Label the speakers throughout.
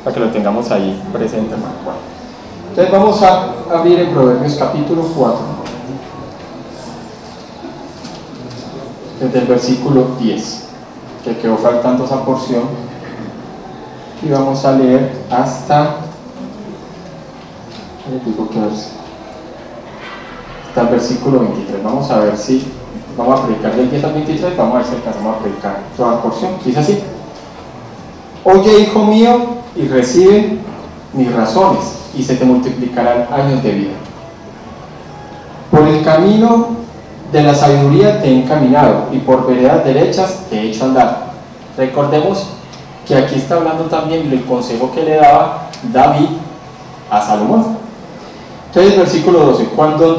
Speaker 1: para que lo tengamos ahí presente, hermano. Bueno, entonces vamos a abrir en Proverbios capítulo 4, desde el versículo 10, que quedó faltando esa porción, y vamos a leer hasta, les digo qué versículo, hasta el versículo 23. Vamos a ver si vamos a predicar del 10 al 23, vamos a ver si alcanzamos a predicar toda la porción. Dice así: oye, hijo mío, y recibe mis razones, y se te multiplicarán años de vida. Por el camino de la sabiduría te he encaminado, y por veredas derechas te he hecho andar. Recordemos que aquí está hablando también del consejo que le daba David a Salomón. Entonces, versículo 12: cuando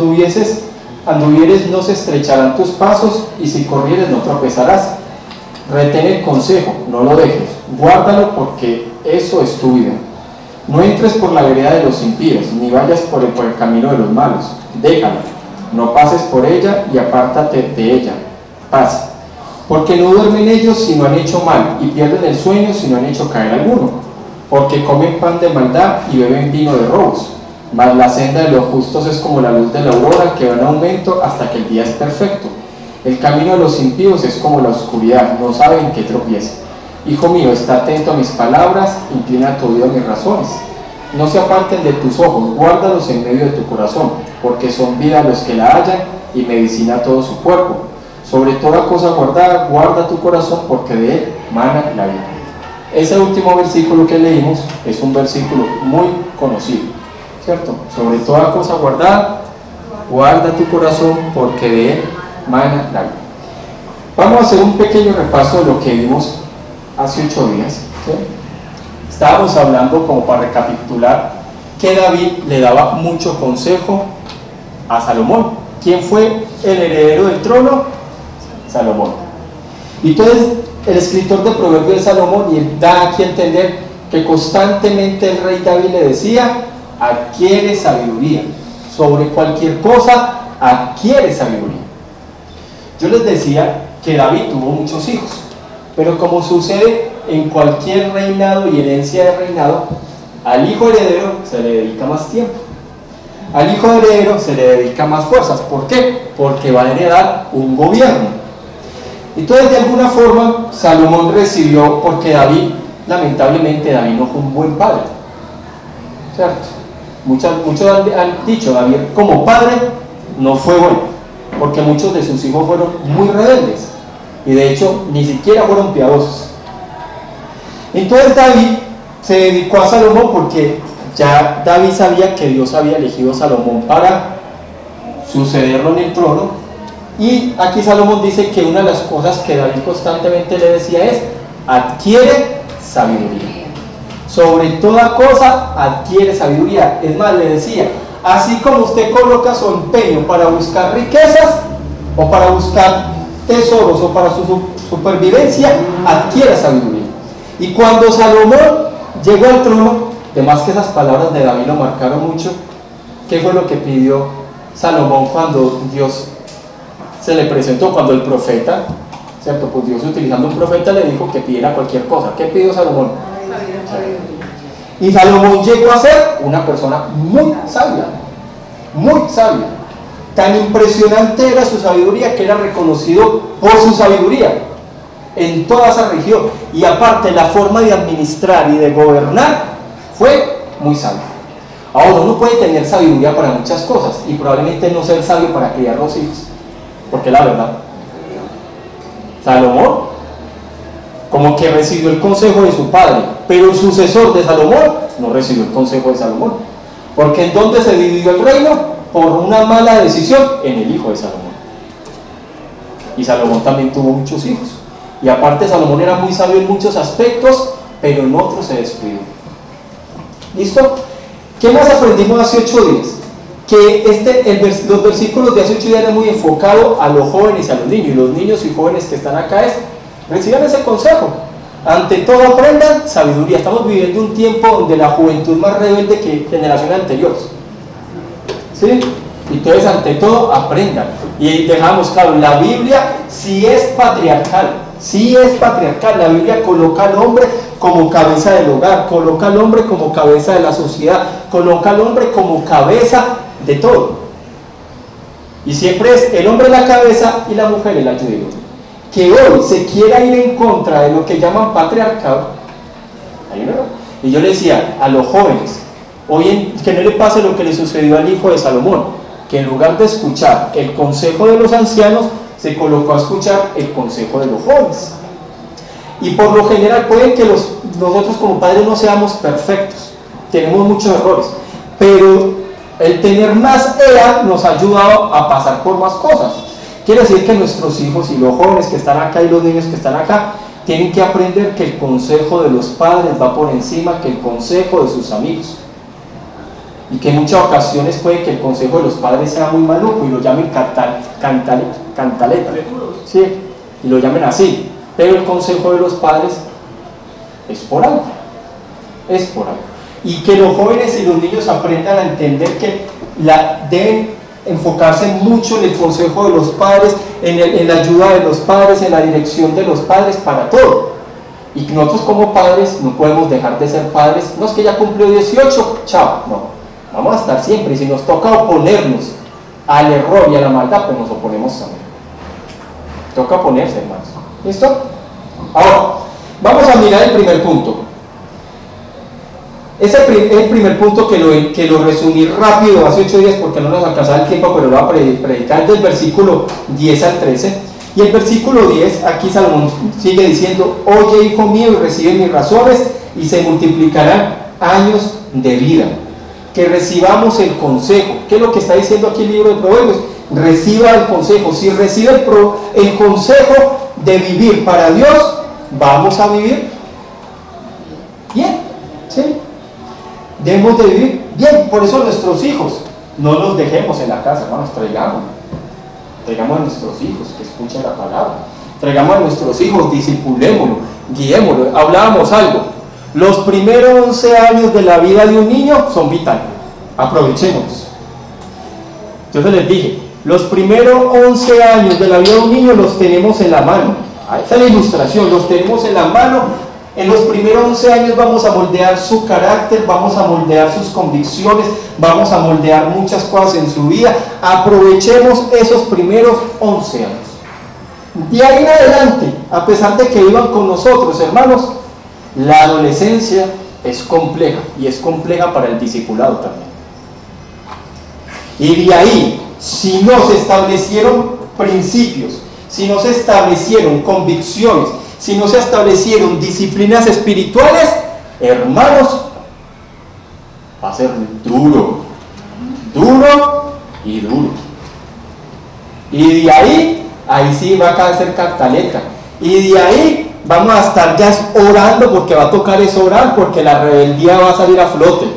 Speaker 1: anduvieres no se estrecharán tus pasos, y si corrieres no tropezarás. Retén el consejo, no lo dejes, guárdalo, porque eso es tu vida. No entres por la vereda de los impíos, ni vayas por el camino de los malos. Déjala, no pases por ella, y apártate de ella. Pasa, porque no duermen ellos si no han hecho mal, y pierden el sueño si no han hecho caer alguno. Porque comen pan de maldad y beben vino de robos. Mas la senda de los justos es como la luz de la aurora, que va en aumento hasta que el día es perfecto. El camino de los impíos es como la oscuridad, no saben qué tropieza. Hijo mío, está atento a mis palabras, inclina tu oído a mis razones. No se aparten de tus ojos, guárdalos en medio de tu corazón, porque son vida los que la hallan y medicina a todo su cuerpo. Sobre toda cosa guardada, guarda tu corazón, porque de él mana la vida. Ese último versículo que leímos es un versículo muy conocido, ¿cierto? Sobre toda cosa guardada, guarda tu corazón, porque de él mana la vida. Vamos a hacer un pequeño repaso de lo que vimos hace 8 días, ¿sí? Estábamos hablando, como para recapitular, que David le daba mucho consejo a Salomón. ¿Quién fue el heredero del trono? Salomón. Y entonces el escritor de Proverbios de Salomón, y él da aquí a entender que constantemente el rey David le decía: adquiere sabiduría, sobre cualquier cosa adquiere sabiduría. Yo les decía que David tuvo muchos hijos, pero como sucede en cualquier reinado y herencia de reinado, al hijo heredero se le dedica más tiempo, al hijo heredero se le dedica más fuerzas. ¿Por qué? Porque va a heredar un gobierno. Entonces, de alguna forma, Salomón recibió, porque David, lamentablemente, David no fue un buen padre, ¿cierto? Muchos han dicho, David como padre no fue bueno, porque muchos de sus hijos fueron muy rebeldes, y de hecho ni siquiera fueron piadosos. Entonces David se dedicó a Salomón, porque ya David sabía que Dios había elegido a Salomón para sucederlo en el trono. Y aquí Salomón dice que una de las cosas que David constantemente le decía es: adquiere sabiduría, sobre toda cosa adquiere sabiduría. Es más, le decía: así como usted coloca su empeño para buscar riquezas, o para buscar tesoros, o para su supervivencia, adquiere sabiduría. Y cuando Salomón llegó al trono, además que esas palabras de David lo marcaron mucho, ¿qué fue lo que pidió Salomón cuando Dios se le presentó? Cuando el profeta, ¿cierto? Pues Dios, utilizando un profeta, le dijo que pidiera cualquier cosa. ¿Qué pidió Salomón? Y Salomón llegó a ser una persona muy sabia, muy sabia. Tan impresionante era su sabiduría que era reconocido por su sabiduría en toda esa región. Y aparte, la forma de administrar y de gobernar fue muy sabia. Ahora, uno puede tener sabiduría para muchas cosas y probablemente no ser sabio para criar los hijos, porque la verdad, Salomón como que recibió el consejo de su padre, pero el sucesor de Salomón no recibió el consejo de Salomón, porque ¿en dónde se dividió el reino? Por una mala decisión en el hijo de Salomón. Y Salomón también tuvo muchos hijos, y aparte Salomón era muy sabio en muchos aspectos, pero en otros se descuidó. ¿Listo? ¿Qué más aprendimos hace 8 días? Que los versículos de hace 8 días eran muy enfocados a los jóvenes y a los niños, y los niños y jóvenes que están acá reciban ese consejo. Ante todo aprendan sabiduría. Estamos viviendo un tiempo donde la juventud es más rebelde que generaciones anteriores, ¿sí? Entonces, ante todo aprendan. Y dejamos claro, la Biblia sí es patriarcal, sí es patriarcal. La Biblia coloca al hombre
Speaker 2: como cabeza del hogar, coloca al hombre como cabeza de la sociedad, coloca al hombre como cabeza de todo. Y siempre es el hombre la cabeza y la mujer el ayudero. Que hoy se quiera ir en contra de lo que llaman patriarcado, hay un error. Y yo le decía a los jóvenes, que no le pase lo que le sucedió al hijo de Salomón, que en lugar de escuchar el consejo de los ancianos, se colocó a escuchar el consejo de los jóvenes. Y por lo general puede que nosotros como padres no seamos perfectos, tenemos muchos errores, pero el tener más edad nos ha ayudado a pasar por más cosas. Quiere decir que nuestros hijos y los jóvenes que están acá y los niños que están acá tienen que aprender que el consejo de los padres va por encima que el consejo de sus amigos. Y que en muchas ocasiones puede que el consejo de los padres sea muy maluco y lo llamen cantaleta, ¿sí? Y lo llamen así. Pero el consejo de los padres es por algo. Es por algo. Y que los jóvenes y los niños aprendan a entender que deben enfocarse mucho en el consejo de los padres, en la ayuda de los padres, en la dirección de los padres para todo. Y que nosotros como padres no podemos dejar de ser padres. No es que ya cumplió 18, chao, no. Vamos a estar siempre, y si nos toca oponernos al error y a la maldad, pues nos oponemos también. Toca oponerse, hermanos. ¿Listo? Ahora, vamos a mirar el primer punto. Ese es el primer punto que lo resumí rápido hace 8 días porque no nos alcanzaba el tiempo, pero lo voy a predicar del versículo 10 al 13. Y el versículo 10, aquí Salomón sigue diciendo: oye, hijo mío, y recibe mis razones, y se multiplicarán años de vida. Que recibamos el consejo. ¿Qué es lo que está diciendo aquí el libro de Proverbios? Reciba el consejo. Si recibe el consejo de vivir para Dios, vamos a vivir bien, ¿sí? Debemos de vivir bien. Por eso nuestros hijos, no los dejemos en la casa, hermanos, traigamos a nuestros hijos que escuchen la palabra, traigamos a nuestros hijos, discipulémoslo, guiémoslo. Hablábamos algo. Los primeros 11 años de la vida de un niño son vitales. Aprovechemos. Yo se les dije, los primeros 11 años de la vida de un niño los tenemos en la mano. Esa es la ilustración, los tenemos en la mano. En los primeros 11 años vamos a moldear su carácter, vamos a moldear sus convicciones, vamos a moldear muchas cosas en su vida. Aprovechemos esos primeros 11 años. De ahí en adelante, a pesar de que vivan con nosotros, hermanos, la adolescencia es compleja, y es compleja para el discipulado también. Y de ahí, si no se establecieron principios, si no se establecieron convicciones, si no se establecieron disciplinas espirituales, hermanos, va a ser duro y duro. Y de ahí sí va a ser cantaleta. Y de ahí vamos a estar ya orando, porque va a tocar orar, porque la rebeldía va a salir a flote.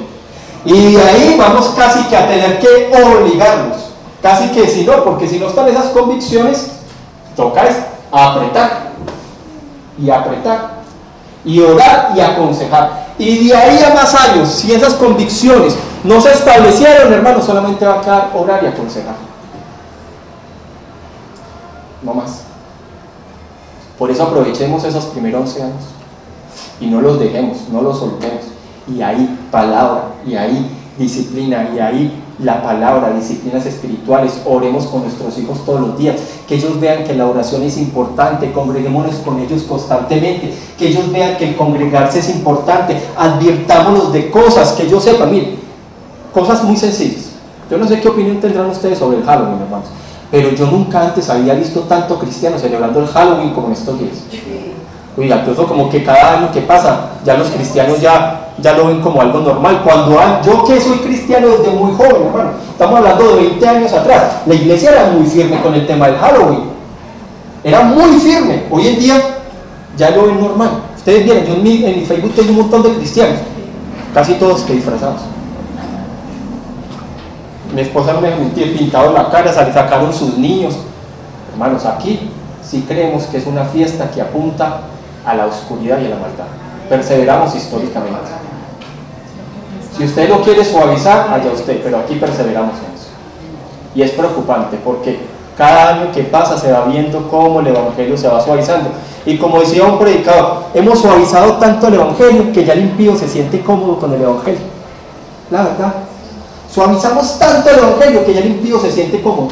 Speaker 2: Y de ahí vamos casi que a tener que obligarnos. Casi que si no, porque si no están esas convicciones, toca apretar. Y apretar. Y orar y aconsejar. Y de ahí a más años, si esas convicciones no se establecieron, hermanos, solamente va a quedar orar y aconsejar. No más. Por eso aprovechemos esos primeros 11 años y no los dejemos, no los soltemos. Y ahí palabra, y ahí disciplina, y ahí la palabra, disciplinas espirituales. Oremos con nuestros hijos todos los días, que ellos vean que la oración es importante, congreguémonos con ellos constantemente, que ellos vean que el congregarse es importante, advirtámonos de cosas, que ellos sepan, miren, cosas muy sencillas. Yo no sé qué opinión tendrán ustedes sobre el Halloween, hermanos, pero yo nunca antes había visto tanto cristiano celebrando el Halloween como en estos días. Oiga, entonces como que cada año que pasa, ya los cristianos ya lo ven como algo normal. Cuando yo, que soy cristiano desde muy joven, hermano, estamos hablando de 20 años atrás, la iglesia era muy firme con el tema del Halloween. Era muy firme. Hoy en día ya lo ven normal. Ustedes vieron, yo en mi Facebook tengo un montón de cristianos, casi todos que disfrazados. Mi esposa me pintado la cara, sacaron sus niños. Hermanos, aquí sí creemos que es una fiesta que apunta a la oscuridad y a la maldad. Perseveramos históricamente. Si usted lo quiere suavizar, allá usted, pero aquí perseveramos en eso. Y es preocupante porque Cada año que pasa se va viendo cómo el Evangelio se va suavizando. Y como decía un predicador, hemos suavizado tanto el Evangelio que ya el impío se siente cómodo con el Evangelio. La verdad. Suavizamos tanto el Evangelio que ya el impío se siente cómodo.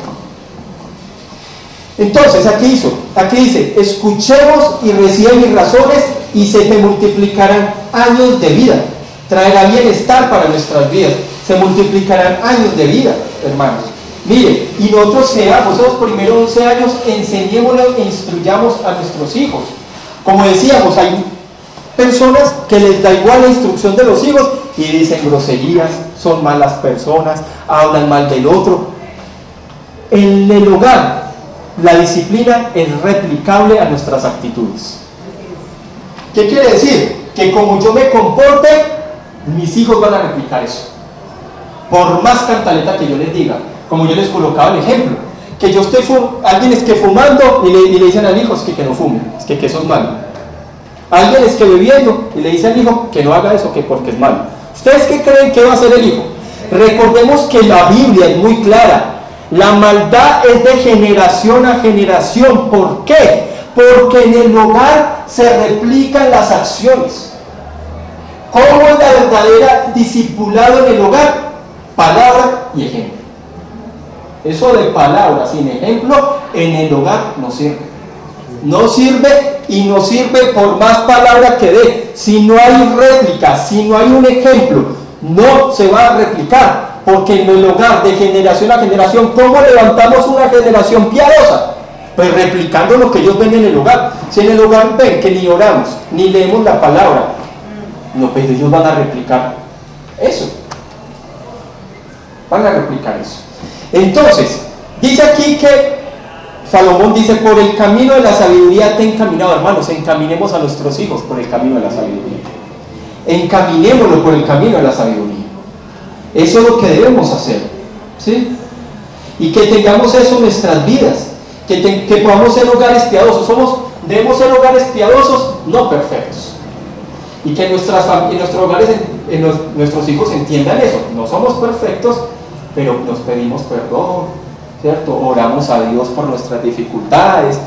Speaker 2: Entonces, aquí dice, escuchemos y recibe mis razones y se te multiplicarán años de vida. Traerá bienestar para nuestras vidas. Se multiplicarán años de vida, hermanos. Mire, y nosotros seamos esos primeros 11 años, enseñémosle e instruyamos a nuestros hijos. Como decíamos, hay personas que les da igual la instrucción de los hijos y dicen groserías, son malas personas, hablan mal del otro. En el hogar, la disciplina es replicable a nuestras actitudes. ¿Qué quiere decir? Que como yo me comporte, mis hijos van a replicar eso. Por más cantaleta que yo les diga, como yo les colocaba el ejemplo, que yo estoy alguien es que fumando y le dicen al hijo, es que no fume, es que eso es malo. Alguien es que bebiendo y le dice al hijo que no haga eso, que porque es malo. ¿Ustedes qué creen que va a hacer el hijo? Recordemos que la Biblia es muy clara. La maldad es de generación a generación. ¿Por qué? Porque en el hogar se replican las acciones. ¿Cómo es la verdadera discipulado en el hogar? Palabra y ejemplo. Eso de palabra sin ejemplo en el hogar no sirve. No sirve y no sirve por más palabra que dé. Si no hay réplica, si no hay un ejemplo, no se va a replicar. Porque en el hogar, de generación a generación, ¿cómo levantamos una generación piadosa? Pues replicando lo que ellos ven en el hogar. Si en el hogar ven que ni oramos, ni leemos la palabra, no, pues ellos van a replicar eso. Van a replicar eso. Entonces, dice aquí que Salomón dice, por el camino de la sabiduría te he encaminado. Hermanos, encaminemos a nuestros hijos por el camino de la sabiduría. Encaminémoslo por el camino de la sabiduría. Eso es lo que debemos hacer, ¿sí? Y que tengamos eso en nuestras vidas, que podamos ser hogares piadosos. Debemos ser hogares piadosos, no perfectos. Y que en nuestros hogares, nuestros hijos entiendan eso. No somos perfectos, pero nos pedimos perdón, ¿cierto? Oramos a Dios por nuestras dificultades,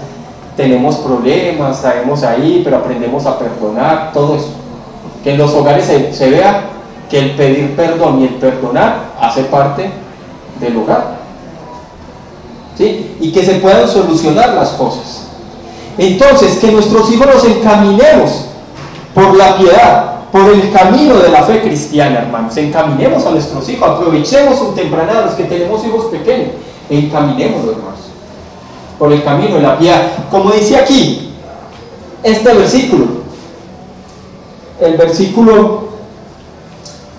Speaker 2: tenemos problemas, sabemos ahí, pero aprendemos a perdonar, todo eso. Que en los hogares se vea que el pedir perdón y el perdonar hace parte del hogar, ¿sí? Y que se puedan solucionar las cosas. Entonces, que nuestros hijos nos encaminemos por la piedad, por el camino de la fe cristiana, hermanos. Encaminemos a nuestros hijos, aprovechemos un temprano, los que tenemos hijos pequeños, encaminémoslos, hermanos, por el camino de la piedad. Como dice aquí, este versículo, el versículo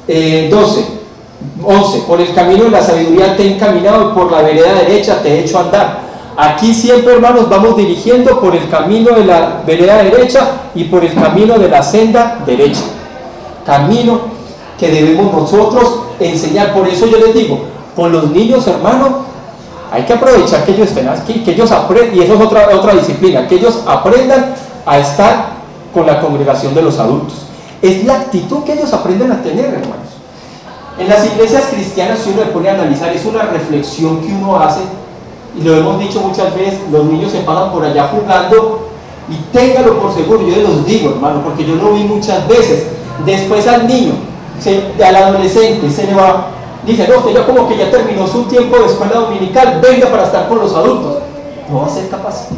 Speaker 2: 11, por el camino de la sabiduría te he encaminado y por la vereda derecha te he hecho andar. Aquí siempre, hermanos, vamos dirigiendo por el camino de la vereda derecha y por el camino de la senda derecha. Camino que debemos nosotros enseñar. Por eso yo les digo, con los niños, hermanos, hay que aprovechar que ellos estén aquí, que ellos aprendan, y eso es otra disciplina, que ellos aprendan a estar con la congregación de los adultos. Es la actitud que ellos aprenden a tener, hermanos. En las iglesias cristianas, si uno le pone a analizar, es una reflexión que uno hace, y lo hemos dicho muchas veces, los niños se pasan por allá jugando, y téngalo por seguro, yo les los digo, hermano, porque yo lo vi muchas veces. Después al niño, al adolescente, se le va, dice, no, usted ya como que ya terminó su tiempo de escuela dominical, venga para estar con los adultos. No va a ser capaz.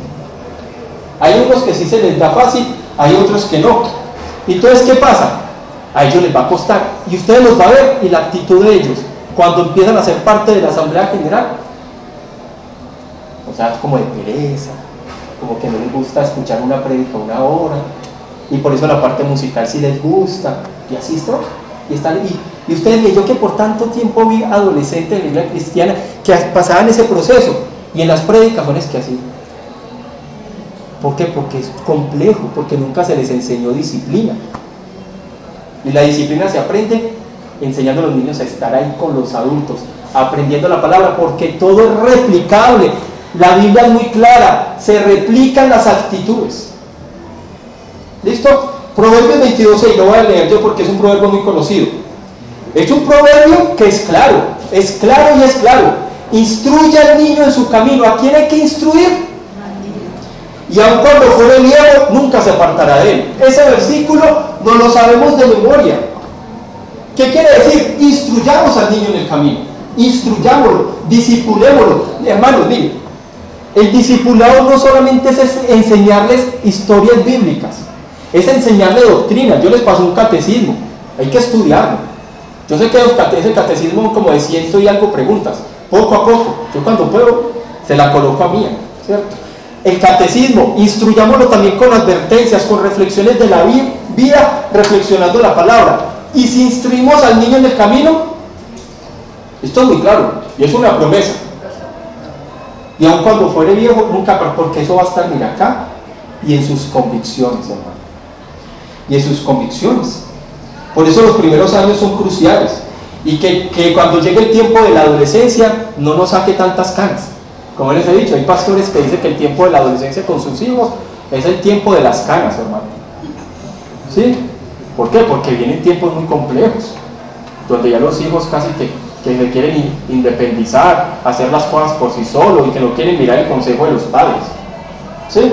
Speaker 2: Hay unos que sí se les da fácil, hay otros que no. Entonces, ¿qué pasa? A ellos les va a costar, y ustedes los va a ver, y la actitud de ellos, cuando empiezan a ser parte de la asamblea general, o sea, como de pereza, como que no les gusta escuchar una prédica una hora, y por eso la parte musical sí les gusta, y así está, y ustedes, y yo que por tanto tiempo vi adolescentes en la iglesia cristiana que pasaban ese proceso, y en las predicaciones que hacían. ¿Por qué? Porque es complejo, porque nunca se les enseñó disciplina, y la disciplina se aprende enseñando a los niños a estar ahí con los adultos, aprendiendo la palabra, porque todo es replicable. La Biblia es muy clara, se replican las actitudes. ¿Listo? Proverbios 22:6, lo voy a leer yo porque es un proverbio muy conocido. Es un proverbio que es claro y es claro. instruye al niño en su camino. ¿A quién hay que instruir? Y aun cuando fuere viejo, nunca se apartará de él. Ese versículo no lo sabemos de memoria. ¿Qué quiere decir? Instruyamos al niño en el camino, instruyámoslo, disipulémoslo. Hermanos, miren, el discipulado no solamente es enseñarles historias bíblicas, es enseñarles doctrina. Yo les paso un catecismo, hay que estudiarlo. Yo sé que ese catecismo como de 100 y algo preguntas, poco a poco, yo cuando puedo se la coloco a mía, ¿cierto? El catecismo, instruyámoslo también con advertencias, con reflexiones de la vida, reflexionando la palabra. Y si instruimos al niño en el camino, esto es muy claro, y es una promesa. Y aun cuando fuere viejo, nunca, porque eso va a estar, mira, acá, y en sus convicciones, hermano. Y en sus convicciones. Por eso los primeros años son cruciales. Y que cuando llegue el tiempo de la adolescencia, no nos saque tantas canas. Como les he dicho, hay pastores que dicen que el tiempo de la adolescencia con sus hijos es el tiempo de las canas, hermano. ¿Sí? ¿Por qué? Porque vienen tiempos muy complejos, donde ya los hijos casi que se quieren independizar, hacer las cosas por sí solos y que no quieren mirar el consejo de los padres. ¿Sí?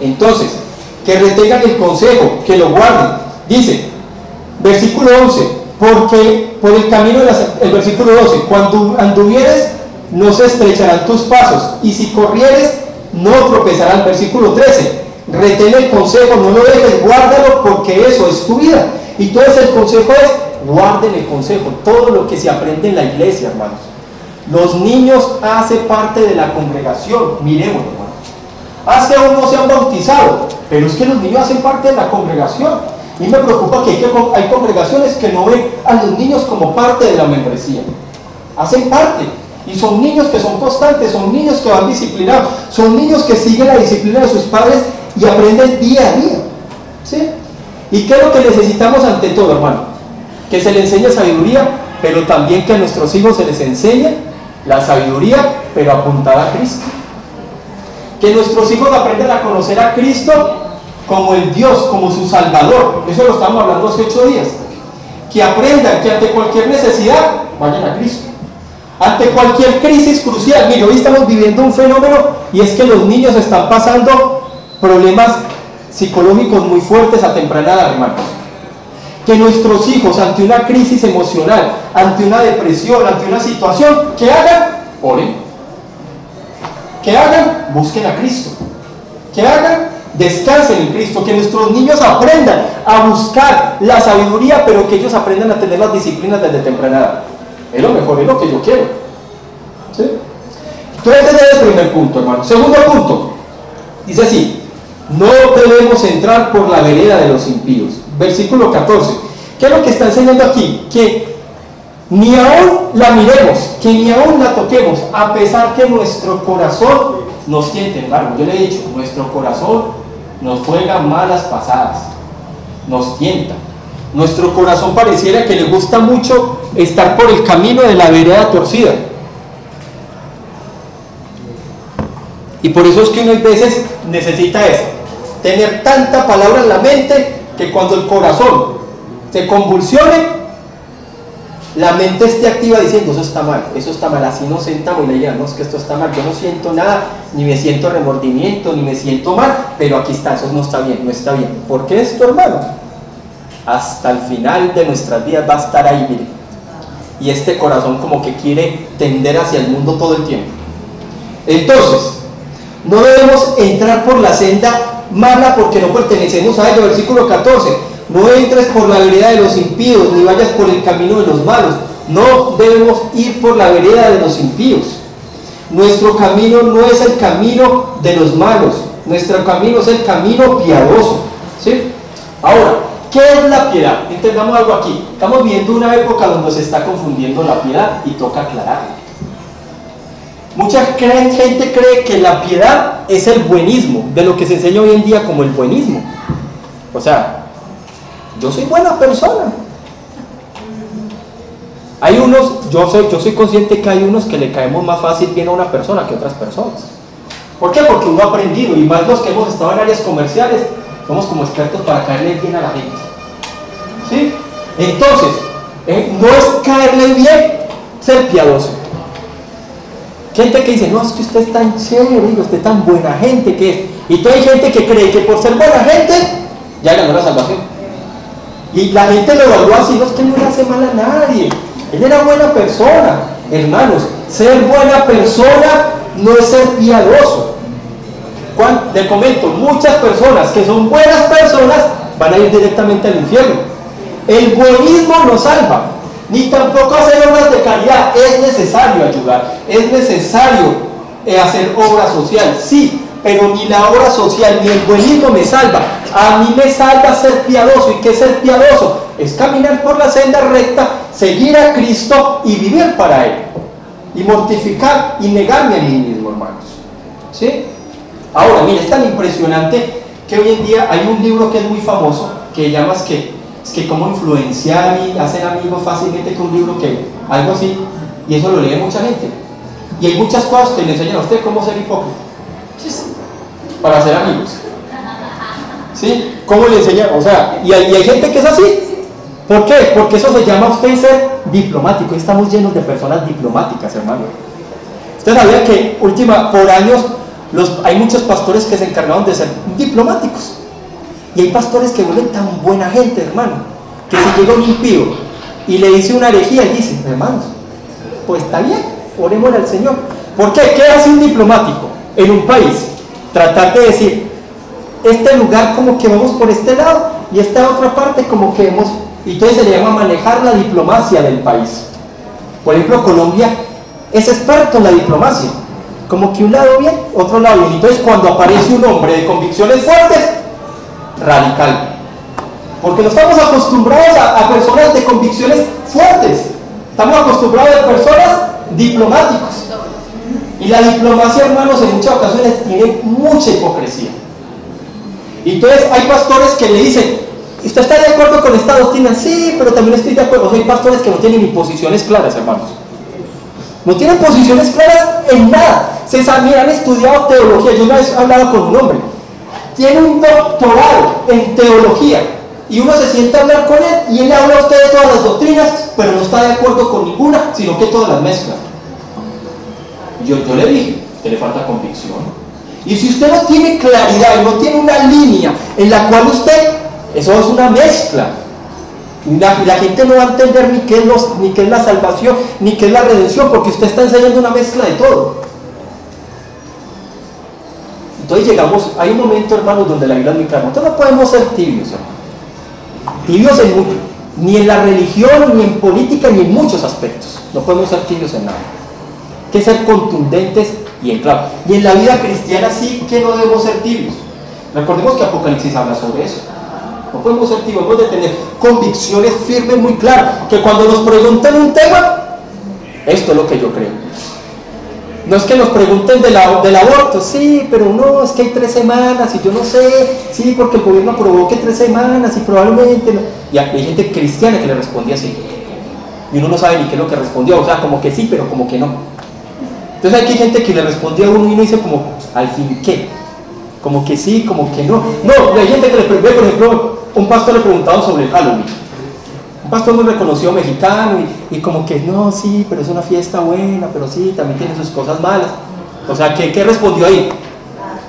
Speaker 2: Entonces, que retengan el consejo, que lo guarden. Dice, versículo 11, porque por el camino el versículo 12, cuando anduvieres no se estrecharán tus pasos, y si corrieres no tropezarán. Versículo 13, retén el consejo, no lo dejes, guárdalo, porque eso es tu vida. Y entonces el consejo es, guarden el consejo, todo lo que se aprende en la iglesia, hermanos. Los niños hacen parte de la congregación, miremos, hermanos. Hasta aún no se han bautizado, pero es que los niños hacen parte de la congregación. Y me preocupa que hay congregaciones que no ven a los niños como parte de la membresía. Hacen parte. Y son niños que son constantes, son niños que van disciplinados, son niños que siguen la disciplina de sus padres y aprenden día a día. ¿Sí? ¿Y qué es lo que necesitamos ante todo, hermano? Que se les enseñe sabiduría, pero también que a nuestros hijos se les enseñe la sabiduría, pero apuntada a Cristo. Que nuestros hijos aprendan a conocer a Cristo como el Dios, como su Salvador. Eso lo estamos hablando hace 8 días. Que aprendan que ante cualquier necesidad vayan a Cristo. Ante cualquier crisis crucial. Mira, hoy estamos viviendo un fenómeno, y es que los niños están pasando problemas psicológicos muy fuertes a temprana edad, hermanos. Que nuestros hijos, ante una crisis emocional, ante una depresión, ante una situación, ¿qué hagan? Oren. ¿Qué hagan? Busquen a Cristo. ¿Qué hagan? Descansen en Cristo. Que nuestros niños aprendan a buscar la sabiduría, pero que ellos aprendan a tener las disciplinas desde temprana edad. Es lo mejor, es lo que yo quiero. ¿Sí? Entonces ese es el primer punto, hermano. Segundo punto, dice así: no debemos entrar por la vereda de los impíos. Versículo 14. ¿Qué es lo que está enseñando aquí? Que ni aún la miremos, que ni aún la toquemos, a pesar que nuestro corazón nos tiente, hermano. Yo le he dicho, nuestro corazón nos juega malas pasadas, nos tienta. Nuestro corazón pareciera que le gusta mucho estar por el camino de la vereda torcida. Y por eso es que uno a veces necesita eso, tener tanta palabra en la mente, que cuando el corazón se convulsione, la mente esté activa diciendo, eso está mal, así nos sentamos y le digamos que esto está mal, yo no siento nada, ni me siento remordimiento, ni me siento mal, pero aquí está, eso no está bien, no está bien. ¿Por qué esto, hermano? Hasta el final de nuestras vidas va a estar ahí, mire. Y este corazón como que quiere tender hacia el mundo todo el tiempo. Entonces, no debemos entrar por la senda mala porque no pertenecemos a ella. Versículo 14, no entres por la vereda de los impíos, ni vayas por el camino de los malos. No debemos ir por la vereda de los impíos. Nuestro camino no es el camino de los malos, nuestro camino es el camino piadoso. ¿Sí? Ahora, ¿qué es la piedad? Entendamos algo aquí. Estamos viviendo una época donde se está confundiendo la piedad y toca aclararlo. Mucha gente cree que la piedad es el buenismo, de lo que se enseña hoy en día como el buenismo. O sea, yo soy buena persona. Hay unos, yo soy consciente que hay unos que le caemos más fácil bien a una persona que a otras personas. ¿Por qué? Porque uno ha aprendido, y más los que hemos estado en áreas comerciales, somos como expertos para caerle bien a la gente. ¿Sí? Entonces, no es caerle bien ser piadoso. Gente que dice, no, es que usted es tan chévere, usted es tan buena gente que es. Y toda hay gente que cree que por ser buena gente ya ganó la salvación. Y la gente lo evalúa así, no, es que no le hace mal a nadie, él era buena persona. Hermanos, ser buena persona no es ser piadoso. Le comento, muchas personas que son buenas personas van a ir directamente al infierno. El buenismo no salva, ni tampoco hacer obras de caridad. Es necesario ayudar, es necesario hacer obra social, sí, pero ni la obra social ni el buenismo me salva. A mí me salva ser piadoso. ¿Y qué es ser piadoso? Es caminar por la senda recta, seguir a Cristo y vivir para Él, y mortificar y negarme a mí mismo, hermanos. ¿Sí? Ahora, mire, es tan impresionante que hoy en día hay un libro que es muy famoso, que llama es que cómo influenciar y hacer amigos fácilmente, que un libro que, algo así, y eso lo lee mucha gente. Y hay muchas cosas que le enseñan a usted cómo ser hipócrita, para hacer amigos. ¿Sí? ¿Cómo le enseñan? O sea, y hay gente que es así. ¿Por qué? Porque eso se llama a usted ser diplomático. Estamos llenos de personas diplomáticas, hermano. Usted sabía que por años hay muchos pastores que se encargaron de ser diplomáticos. Y hay pastores que vuelven tan buena gente, hermano, que si llega un impío y le dice una herejía, y dice, hermanos, pues está bien, oremos al Señor. ¿Por qué? ¿Qué hace un diplomático en un país? Tratar de decir, este lugar como que vamos por este lado y esta otra parte como que vemos, y entonces se le llama manejar la diplomacia del país. Por ejemplo, Colombia es experto en la diplomacia, como que un lado bien, otro lado bien. Entonces cuando aparece un hombre de convicciones fuertes, radical, porque no estamos acostumbrados a personas de convicciones fuertes, estamos acostumbrados a personas diplomáticos. Y la diplomacia, hermanos, en muchas ocasiones tiene mucha hipocresía. Y entonces hay pastores que le dicen, ¿usted está de acuerdo con esta doctrina? Sí, pero también estoy de acuerdo. O sea, hay pastores que no tienen ni posiciones claras, hermanos. No tienen posiciones claras en nada. Han estudiado teología. Yo una vez hablaba con un hombre, tiene un doctorado en teología, y uno se sienta a hablar con él y él habla a usted de todas las doctrinas, pero no está de acuerdo con ninguna, sino que todas las mezcla. Yo le dije, usted le falta convicción. Y si usted no tiene claridad y no tiene una línea en la cual eso es una mezcla, y la gente no va a entender ni qué es la salvación, ni qué es la redención, porque usted está enseñando una mezcla de todo. Entonces hay un momento, hermanos, donde la Biblia es muy clara. Nosotros no podemos ser tibios, hermanos. Tibios ni en la religión, ni en política, ni en muchos aspectos. No podemos ser tibios en nada. Hay que ser contundentes y en claro. Y en la vida cristiana sí que no debemos ser tibios. Recordemos que Apocalipsis habla sobre eso. No podemos ser tibios, debemos de tener convicciones firmes, muy claras. Que cuando nos pregunten un tema, esto es lo que yo creo. No es que nos pregunten del aborto, sí, pero no, es que hay 3 semanas y yo no sé, sí, porque el gobierno aprobó que 3 semanas y probablemente no. Y hay gente cristiana que le respondía así. Y uno no sabe ni qué es lo que respondió, o sea, como que sí, pero como que no. Entonces hay gente que le respondía a uno y uno dice como, ¿al fin qué? Como que sí, como que no. No, hay gente que le preguntó, por ejemplo, un pastor le preguntaba sobre el Halloween. Un pastor muy reconocido mexicano y como que no, sí, pero es una fiesta buena, pero sí, también tiene sus cosas malas. O sea, ¿qué respondió ahí?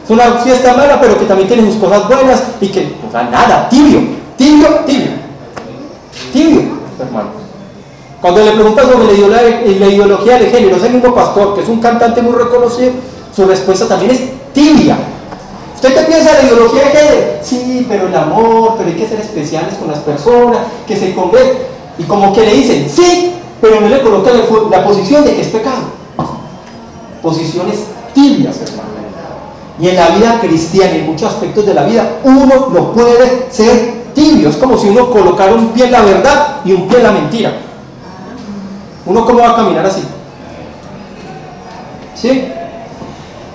Speaker 2: Es una fiesta mala, pero que también tiene sus cosas buenas y que, o sea, nada, tibio, hermano. Cuando le preguntas sobre la ideología de género, ese mismo pastor, que es un cantante muy reconocido, su respuesta también es tibia. ¿Usted qué piensa de la ideología de género? Sí, pero el amor, pero hay que ser especiales con las personas, que se convierten. Y como que le dicen, sí, pero no le colocan la posición de que es pecado. Posiciones tibias, hermano. Y en la vida cristiana, en muchos aspectos de la vida, uno no puede ser tibio. Es como si uno colocara un pie en la verdad y un pie en la mentira. ¿Uno cómo va a caminar así? ¿Sí?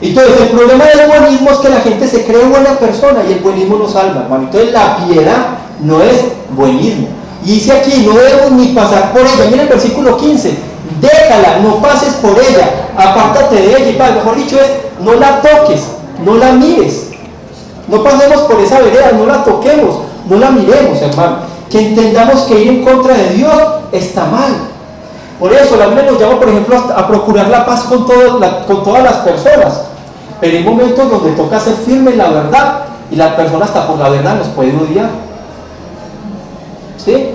Speaker 2: Entonces el problema del buenismo es que la gente se cree buena persona y el buenismo no salva, hermano. Entonces la piedad no es buenismo. Y dice aquí, no debemos ni pasar por ella. Mira el versículo 15, déjala, no pases por ella, apártate de ella. Y para, mejor dicho es, no la toques, no la mires. No pasemos por esa vereda, no la toquemos, no la miremos, hermano. Que entendamos que ir en contra de Dios está mal. Por eso la Biblia nos llama, por ejemplo, a procurar la paz con todas las personas. Pero hay momentos donde toca ser firme en la verdad, y la persona hasta por la verdad nos puede odiar. ¿Sí?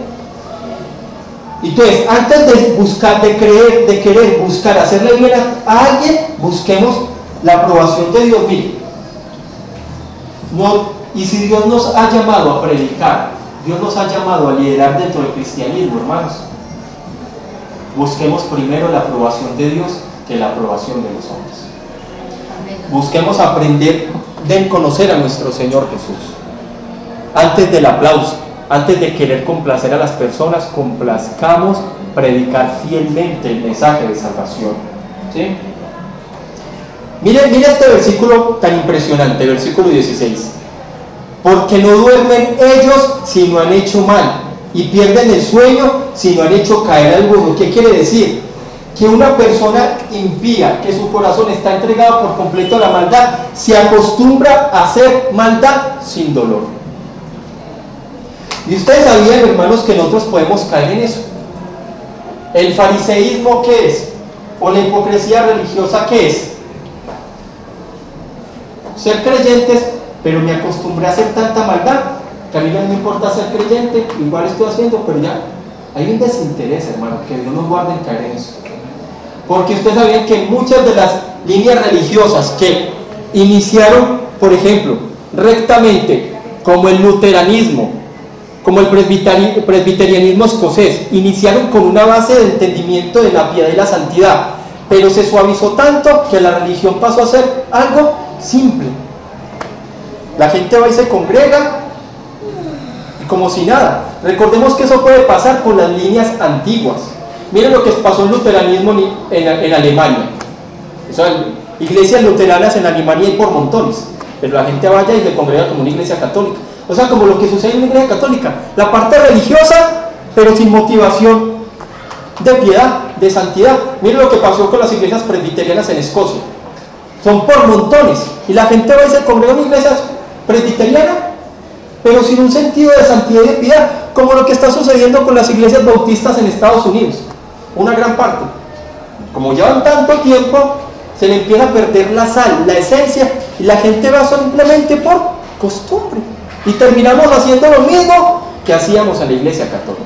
Speaker 2: Entonces, antes de querer buscar hacerle bien a alguien, busquemos la aprobación de Dios. Mire, y si Dios nos ha llamado a predicar, Dios nos ha llamado a liderar dentro del cristianismo, hermanos, busquemos primero la aprobación de Dios que la aprobación de los hombres. Busquemos aprender de conocer a nuestro Señor Jesús antes del aplauso, antes de querer complacer a las personas. Complazcamos predicar fielmente el mensaje de salvación. ¿Sí? Mire este versículo tan impresionante, versículo 16. Porque no duermen ellos si no han hecho mal, y pierden el sueño si no han hecho caer alguno. ¿Qué quiere decir? Que una persona impía, que su corazón está entregado por completo a la maldad, se acostumbra a hacer maldad sin dolor. Y ustedes sabían, hermanos, que nosotros podemos caer en eso. ¿El fariseísmo qué es? ¿O la hipocresía religiosa qué es? Ser creyentes, pero me acostumbré a hacer tanta maldad que a mí no me importa ser creyente, igual estoy haciendo, pero ya hay un desinterés, hermano, que Dios nos guarde en caer en eso. Porque ustedes sabían que muchas de las líneas religiosas que iniciaron, por ejemplo, rectamente, como el luteranismo, como el presbiterianismo escocés, iniciaron con una base de entendimiento de la piedad y la santidad, pero se suavizó tanto que la religión pasó a ser algo simple. La gente va y se congrega y como si nada. Recordemos que eso puede pasar con las líneas antiguas. Miren lo que pasó en luteranismo en Alemania. Iglesias luteranas en Alemania hay por montones, pero la gente vaya y se congrega como una iglesia católica. O sea, como lo que sucede en una iglesia católica, la parte religiosa, pero sin motivación de piedad, de santidad. Miren lo que pasó con las iglesias presbiterianas en Escocia. Son por montones, y la gente va y se congrega en una iglesia presbiteriana, pero sin un sentido de santidad y de piedad, como lo que está sucediendo con las iglesias bautistas en Estados Unidos. Una gran parte, como llevan tanto tiempo, se le empieza a perder la sal, la esencia, y la gente va simplemente por costumbre, y terminamos haciendo lo mismo que hacíamos en la iglesia católica,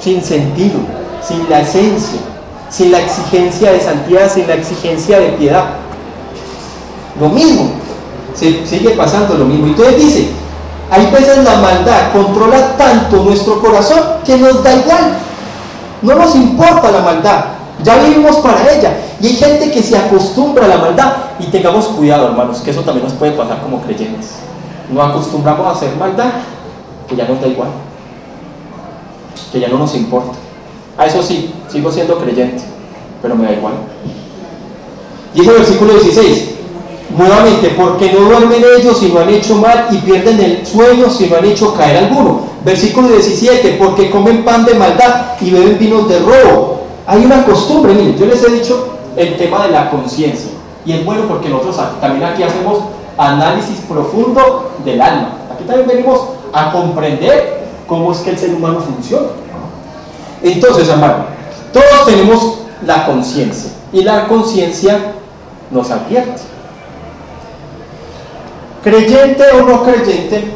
Speaker 2: sin sentido, sin la esencia, sin la exigencia de santidad, sin la exigencia de piedad. Lo mismo, sigue pasando lo mismo. Entonces dice, hay veces la maldad controla tanto nuestro corazón que nos da igual, no nos importa la maldad, ya vivimos para ella. Y hay gente que se acostumbra a la maldad, y tengamos cuidado, hermanos, que eso también nos puede pasar como creyentes. Nos acostumbramos a hacer maldad que ya nos da igual, que ya no nos importa. A eso sí, sigo siendo creyente, pero me da igual. Dice el versículo 16, nuevamente, porque no duermen ellos si no han hecho mal, y pierden el sueño si no han hecho caer alguno. Versículo 17, porque comen pan de maldad y beben vinos de robo. Hay una costumbre, miren, yo les he dicho el tema de la conciencia, y es bueno porque nosotros también aquí hacemos análisis profundo del alma. Aquí también venimos a comprender cómo es que el ser humano funciona. Entonces, hermano, todos tenemos la conciencia, y la conciencia nos advierte. Creyente o no creyente,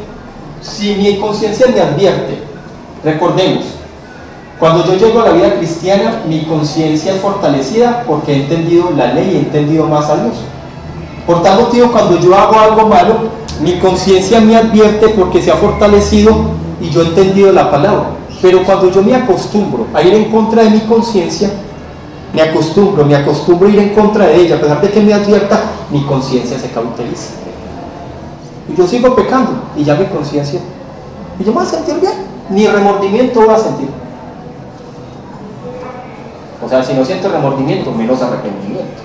Speaker 2: si mi conciencia me advierte, recordemos, cuando yo llego a la vida cristiana, mi conciencia es fortalecida porque he entendido la ley y he entendido más a Dios. Por tal motivo, cuando yo hago algo malo, mi conciencia me advierte porque se ha fortalecido y yo he entendido la palabra. Pero cuando yo me acostumbro a ir en contra de mi conciencia, me acostumbro a ir en contra de ella, a pesar de que me advierta, mi conciencia se cauteriza. Y yo sigo pecando, y ya mi conciencia, y yo me voy a sentir bien, ni remordimiento voy a sentir. O sea, si no siento remordimiento, menos arrepentimiento.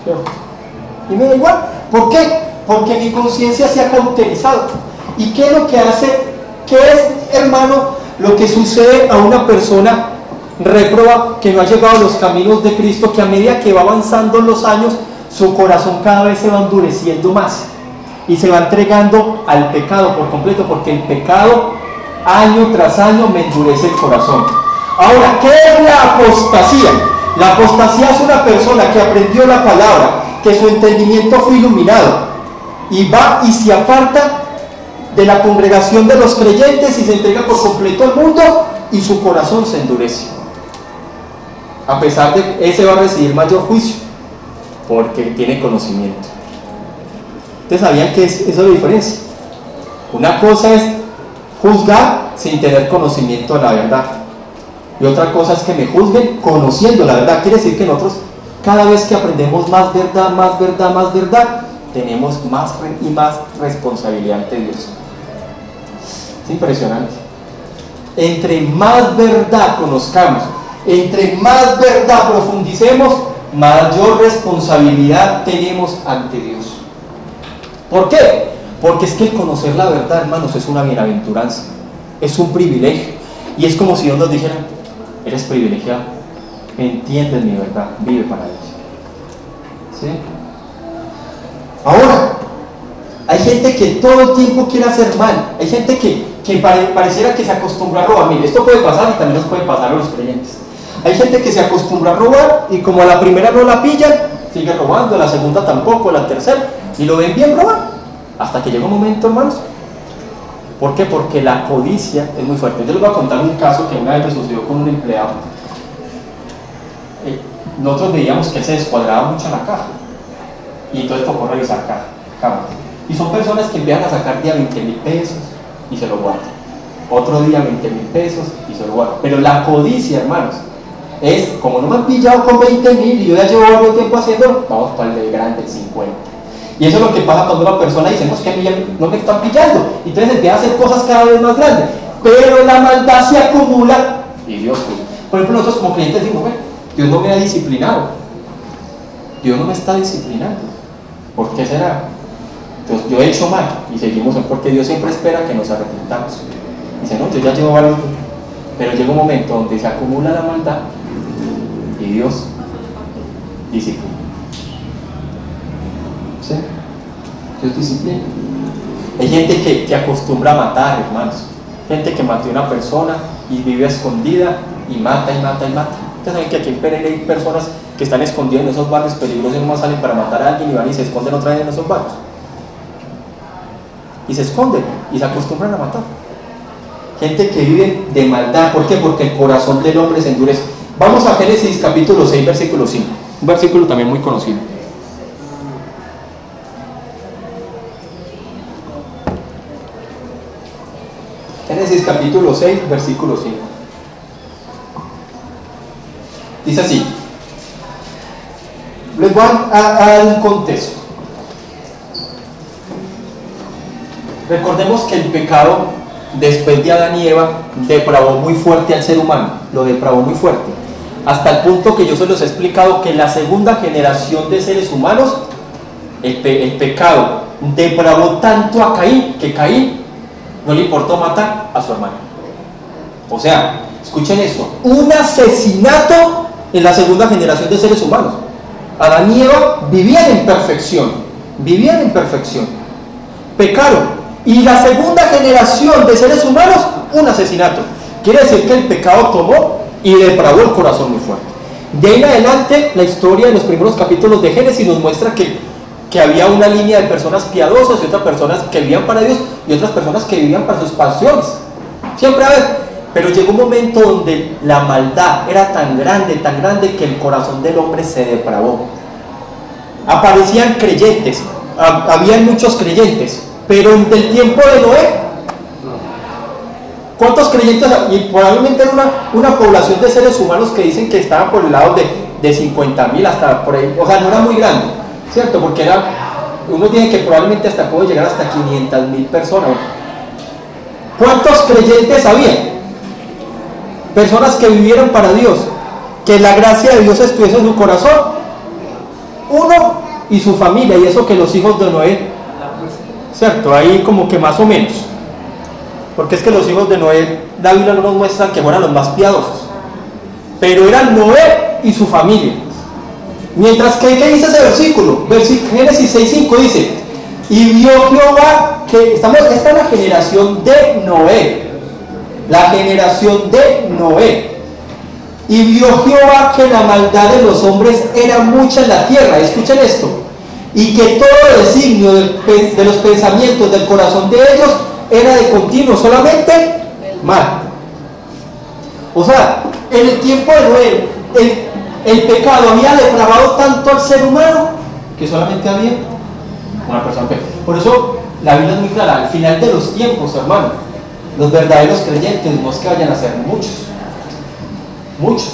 Speaker 2: ¿Cierto? Y me da igual. ¿Por qué? Porque mi conciencia se ha cauterizado. ¿Y qué es lo que hace? ¿Qué es, hermano, lo que sucede a una persona réproba que no ha llegado a los caminos de Cristo, que a medida que va avanzando los años, su corazón cada vez se va endureciendo más y se va entregando al pecado por completo, porque el pecado año tras año me endurece el corazón? Ahora, ¿qué es la apostasía? La apostasía es una persona que aprendió la palabra, que su entendimiento fue iluminado, y va y se aparta de la congregación de los creyentes y se entrega por completo al mundo, y su corazón se endurece. A pesar de que ese va a recibir mayor juicio, porque tiene conocimiento. ¿Ustedes sabían que esa es la diferencia? Una cosa es juzgar sin tener conocimiento de la verdad, y otra cosa es que me juzguen conociendo la verdad. Quiere decir que nosotros, cada vez que aprendemos más verdad, más verdad, más verdad, tenemos más y más responsabilidad ante Dios. Es impresionante. Entre más verdad conozcamos, entre más verdad profundicemos, mayor responsabilidad tenemos ante Dios. ¿Por qué? Porque es que el conocer la verdad, hermanos, es una bienaventuranza, es un privilegio, y es como si Dios nos dijera: eres privilegiado, entiendes mi verdad, vive para Dios. ¿Sí? Ahora, hay gente que todo el tiempo quiere hacer mal, hay gente que pareciera que se acostumbró a robar. Mire, esto puede pasar y también nos puede pasar a los creyentes. Hay gente que se acostumbró a robar y como a la primera no la pillan, sigue robando, a la segunda tampoco, a la tercera, y lo ven bien robar, hasta que llega un momento, hermanos. ¿Por qué? Porque la codicia es muy fuerte. Yo les voy a contar un caso que una vez me sucedió con un empleado. Nosotros veíamos que él se descuadraba mucho en la caja, y entonces tocó revisar caja. Y son personas que empiezan a sacar día 20.000 pesos y se lo guardan, otro día 20.000 pesos y se lo guardan. Pero la codicia, hermanos, es: como no me han pillado con 20.000 y yo ya llevo varios tiempo haciéndolo, vamos para el de grande, el 50. Y eso es lo que pasa cuando una persona dice: no, es que a mí ya no me están pillando, y entonces empieza a hacer cosas cada vez más grandes, pero la maldad se acumula y Dios cuida. Por ejemplo, nosotros como clientes decimos: bueno, Dios no me ha disciplinado, Dios no me está disciplinando, ¿por qué será? Entonces, yo he hecho mal, y seguimos, porque Dios siempre espera que nos arrepintamos. Dice: no, yo ya llevo varios, pero llega un momento donde se acumula la maldad y Dios disciplina. ¿Sí? Dios disciplina. Hay gente que acostumbra a matar, hermanos. Gente que mató a una persona y vive escondida y mata y mata y mata. Ustedes saben que aquí en Pereira hay personas que están escondidas en esos barrios peligrosos y nomás salen para matar a alguien y van y se esconden otra vez en esos barrios. Y se esconden y se acostumbran a matar. Gente que vive de maldad. ¿Por qué? Porque el corazón del hombre se endurece. Vamos a Génesis capítulo 6, versículo 5. Un versículo también muy conocido. Génesis capítulo 6, versículo 5. Dice así. Les voy a dar un contexto. Recordemos que el pecado, después de Adán y Eva, depravó muy fuerte al ser humano, lo depravó muy fuerte, hasta el punto que yo se los he explicado que la segunda generación de seres humanos, el pecado depravó tanto a Caín, que Caín no le importó matar a su hermano. O sea, escuchen esto: un asesinato en la segunda generación de seres humanos. Adán y Eva vivían en perfección, pecaron. Y la segunda generación de seres humanos, un asesinato. Quiere decir que el pecado tomó y depravó el corazón muy fuerte. De ahí en adelante, la historia de los primeros capítulos de Génesis nos muestra que había una línea de personas piadosas y otras personas que vivían para Dios y otras personas que vivían para sus pasiones. Siempre a ver. Pero llegó un momento donde la maldad era tan grande que el corazón del hombre se depravó. Aparecían creyentes, habían muchos creyentes. Pero en el tiempo de Noé, ¿cuántos creyentes? Y probablemente era una población de seres humanos que dicen que estaban por el lado de 50.000 hasta por ahí. O sea, no era muy grande, ¿cierto? Porque uno tiene que probablemente hasta puede llegar hasta 500.000 personas. ¿Cuántos creyentes había? Personas que vivieron para Dios, que la gracia de Dios estuviese en su corazón. Uno y su familia, y eso que los hijos de Noé, ¿cierto? Ahí como que más o menos, porque es que los hijos de Noé, la Biblia no nos muestra que fueran los más piadosos, pero eran Noé y su familia. Mientras que, ¿qué dice ese versículo? Génesis 6:5 dice: y vio Jehová que esta es la generación de Noé, Y vio Jehová que la maldad de los hombres era mucha en la tierra. Escuchen esto. Y que todo designio de los pensamientos del corazón de ellos era de continuo, solamente mal. O sea, en el tiempo de Noé, el pecado había depravado tanto al ser humano que solamente había una persona. Por eso la Biblia es muy clara: al final de los tiempos, hermano, los verdaderos creyentes no es que vayan a ser muchos,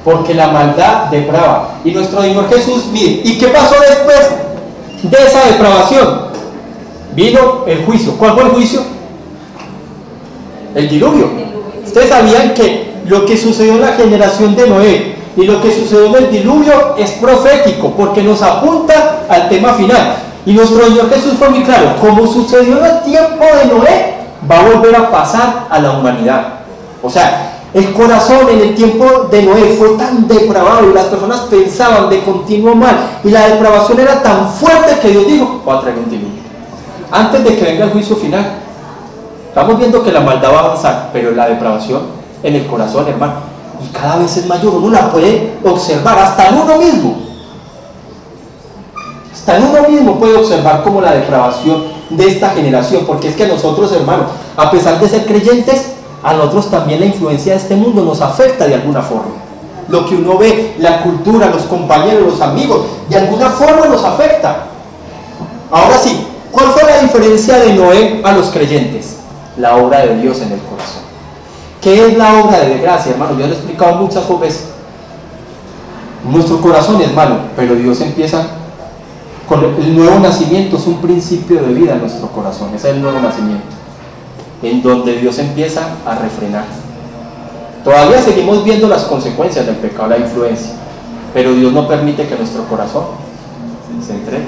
Speaker 2: porque la maldad deprava. Y nuestro Señor Jesús, mire, ¿y qué pasó después de esa depravación? Vino el juicio. ¿Cuál fue el juicio? El diluvio. Ustedes sabían que lo que sucedió en la generación de Noé y lo que sucedió en el diluvio es profético, porque nos apunta al tema final. Y nuestro Señor Jesús fue muy claro: como sucedió en el tiempo de Noé, va a volver a pasar a la humanidad. O sea, el corazón en el tiempo de Noé fue tan depravado y las personas pensaban de continuo mal, y la depravación era tan fuerte que Dios dijo: voy a traer un diluvio antes de que venga el juicio final. Estamos viendo que la maldad va a avanzar, pero la depravación en el corazón, hermano, y cada vez es mayor. Uno la puede observar hasta en uno mismo. Hasta en uno mismo puede observar como la depravación de esta generación, porque es que a nosotros, hermano, a pesar de ser creyentes, a nosotros también la influencia de este mundo nos afecta de alguna forma. Lo que uno ve, la cultura, los compañeros, los amigos, de alguna forma nos afecta. Ahora sí, ¿cuál fue la diferencia de Noé a los creyentes? La obra de Dios en el corazón. ¿Qué es la obra de gracia, hermano? Yo lo he explicado muchas veces. Nuestro corazón es malo, pero Dios empieza con el nuevo nacimiento. Es un principio de vida en nuestro corazón. Ese es el nuevo nacimiento, en donde Dios empieza a refrenar. Todavía seguimos viendo las consecuencias del pecado, la influencia, pero Dios no permite que nuestro corazón se entregue.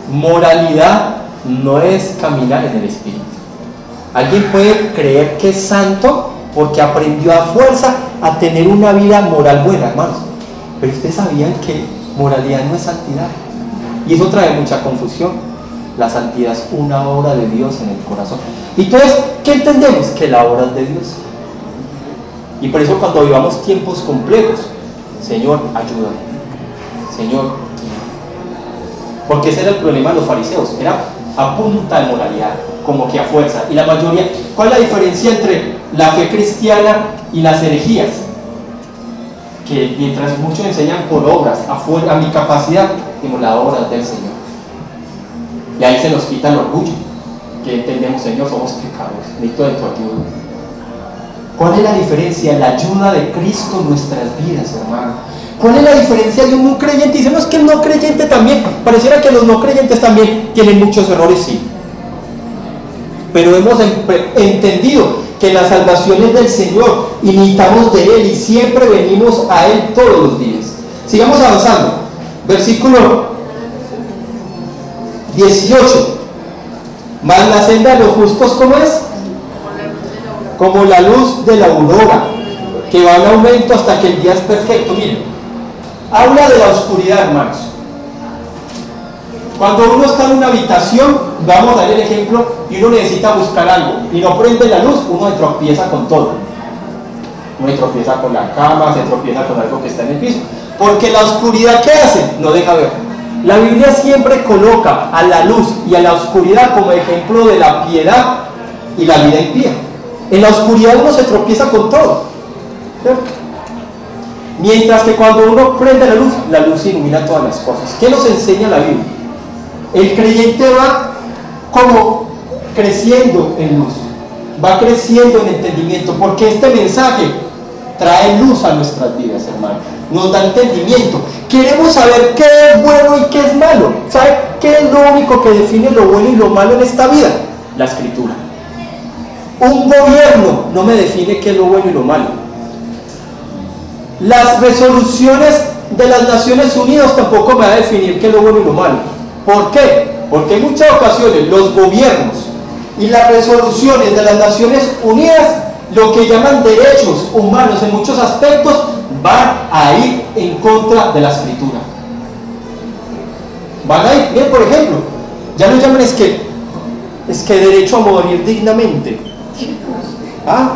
Speaker 2: Moralidad no es caminar en el Espíritu. Alguien puede creer que es santo porque aprendió a fuerza a tener una vida moral buena, hermanos, pero ustedes sabían que moralidad no es santidad, y eso trae mucha confusión. La santidad es una obra de Dios en el corazón. Y entonces, ¿qué entendemos? Que la obra es de Dios. Y por eso cuando vivamos tiempos complejos, Señor, ayúdame, Señor, porque ese era el problema de los fariseos, era a punta de moralidad, como que a fuerza. Y la mayoría, ¿cuál es la diferencia entre la fe cristiana y las herejías? Que mientras muchos enseñan por obras, a mi capacidad, digo, la obra es del Señor. Y ahí se nos quita el orgullo, que entendemos: Señor, somos pecadores, necesito de tu ayuda. ¿Cuál es la diferencia? La ayuda de Cristo en nuestras vidas, hermano. ¿Cuál es la diferencia de un creyente? Dicen: no, es que el no creyente también, pareciera que los no creyentes también tienen muchos errores, sí. Pero hemos entendido que la salvación es del Señor y necesitamos de Él, y siempre venimos a Él todos los días. Sigamos avanzando. Versículo 18. Mas la senda de los justos, ¿cómo es? Como la luz de la aurora, que va en aumento hasta que el día es perfecto. Miren, habla de la oscuridad, hermanos. Cuando uno está en una habitación, vamos a dar el ejemplo, y uno necesita buscar algo y no prende la luz, uno se tropieza con todo. Uno se tropieza con la cama, se tropieza con algo que está en el piso, porque la oscuridad, ¿qué hace? No deja ver. La Biblia siempre coloca a la luz y a la oscuridad como ejemplo de la piedad y la vida impía. En la oscuridad uno se tropieza con todo, ¿cierto? Mientras que cuando uno prende la luz ilumina todas las cosas. ¿Qué nos enseña la Biblia? El creyente va como creciendo en luz, va creciendo en entendimiento, porque este mensaje trae luz a nuestras vidas, hermano. Nos da entendimiento. Queremos saber qué es bueno y qué es malo. ¿Sabe qué es lo único que define lo bueno y lo malo en esta vida? La Escritura. Un gobierno no me define qué es lo bueno y lo malo. Las resoluciones de las Naciones Unidas tampoco me va a definir qué es lo bueno y lo malo. ¿Por qué? Porque en muchas ocasiones los gobiernos y las resoluciones de las Naciones Unidas, lo que llaman derechos humanos en muchos aspectos, van a ir en contra de la Escritura. Van a ir, bien, por ejemplo, ya lo llaman es que derecho a morir dignamente. ¿Ah?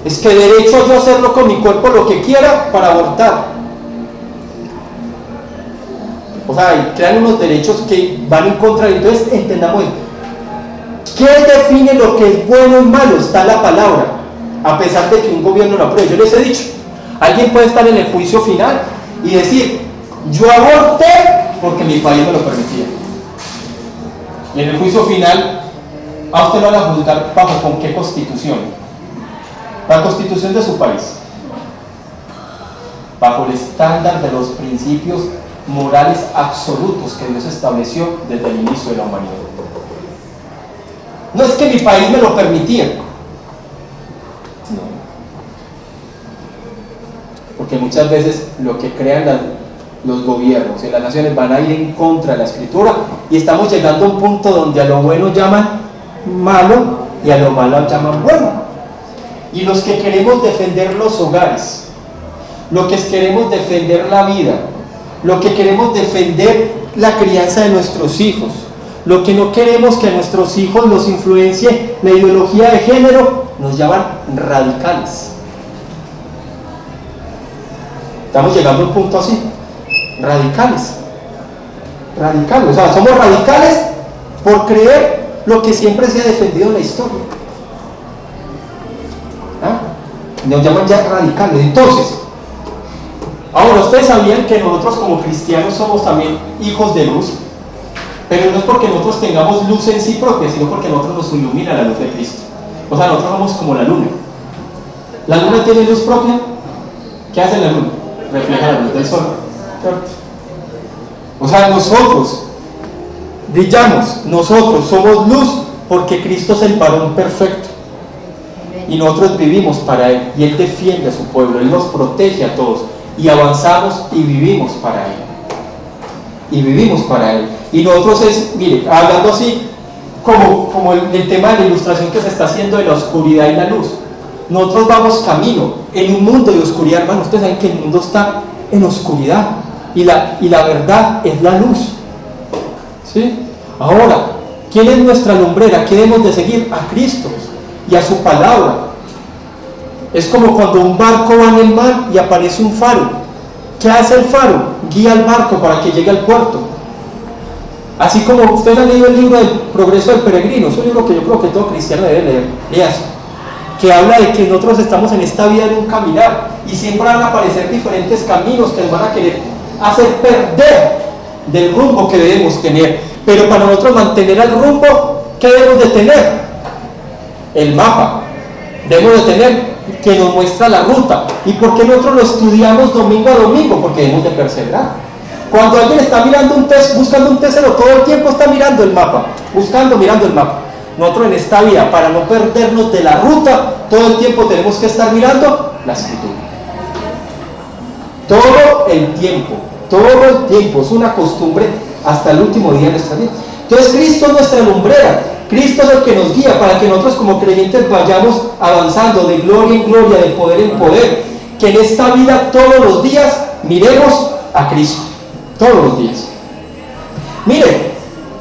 Speaker 2: Es que derecho yo a hacerlo con mi cuerpo lo que quiera para abortar. O sea, crean unos derechos que van en contra de... Entonces, entendamos esto. ¿Qué define lo que es bueno y malo? Está la palabra, a pesar de que un gobierno lo apruebe. Yo les he dicho, alguien puede estar en el juicio final y decir, yo aborté porque mi país me lo permitía. Y en el juicio final, a usted lo van a juzgar bajo con qué constitución. La constitución de su país, bajo el estándar de los principios morales absolutos que Dios estableció desde el inicio de la humanidad. No es que mi país me lo permitía. No. Porque muchas veces lo que crean los gobiernos y las naciones van a ir en contra de la escritura y estamos llegando a un punto donde a lo bueno llaman malo y a lo malo llaman bueno. Y los que queremos defender los hogares, los que queremos defender la vida, los que queremos defender la crianza de nuestros hijos, lo que no queremos que a nuestros hijos los influencie la ideología de género, nos llaman radicales. Estamos llegando a un punto así, radicales. Radicales, o sea, somos radicales por creer lo que siempre se ha defendido en la historia. ¿Ah? Nos llaman ya radicales. Entonces, ahora ustedes sabían que nosotros como cristianos somos también hijos de luz. Pero no es porque nosotros tengamos luz en sí propia, sino porque nosotros nos ilumina la luz de Cristo. O sea, nosotros somos como la luna. ¿La luna tiene luz propia? ¿Qué hace la luna? Refleja la luz del sol. O sea, nosotros brillamos, nosotros somos luz porque Cristo es el varón perfecto. Y nosotros vivimos para Él. Y Él defiende a su pueblo, Él nos protege a todos. Y avanzamos y vivimos para Él. Y vivimos para Él. Y nosotros mire, hablando así, como el tema de la ilustración que se está haciendo de la oscuridad y la luz. Nosotros vamos camino en un mundo de oscuridad, hermano. Ustedes saben que el mundo está en oscuridad. Y la verdad es la luz. ¿Sí? Ahora, ¿quién es nuestra lumbrera? ¿Qué debemos de seguir? A Cristo y a su palabra. Es como cuando un barco va en el mar y aparece un faro. ¿Qué hace el faro? Guía al barco para que llegue al puerto. Así como ustedes han leído el libro del Progreso del Peregrino, es un libro que yo creo que todo cristiano debe leer, que habla de que nosotros estamos en esta vida en un caminar y siempre van a aparecer diferentes caminos que nos van a querer hacer perder del rumbo que debemos tener. Pero para nosotros mantener el rumbo, ¿qué debemos de tener? El mapa. Debemos de tener que nos muestra la ruta. ¿Y por qué nosotros lo estudiamos domingo a domingo? Porque debemos de perseverar. Cuando alguien está mirando un tesoro, buscando un tesoro, todo el tiempo está mirando el mapa, mirando el mapa. Nosotros en esta vida, para no perdernos de la ruta, todo el tiempo tenemos que estar mirando la escritura. Todo el tiempo, es una costumbre hasta el último día de nuestra vida. Entonces Cristo es nuestra lumbrera, Cristo es el que nos guía para que nosotros como creyentes vayamos avanzando de gloria en gloria, de poder en poder, que en esta vida todos los días miremos a Cristo, todos los días. Miren,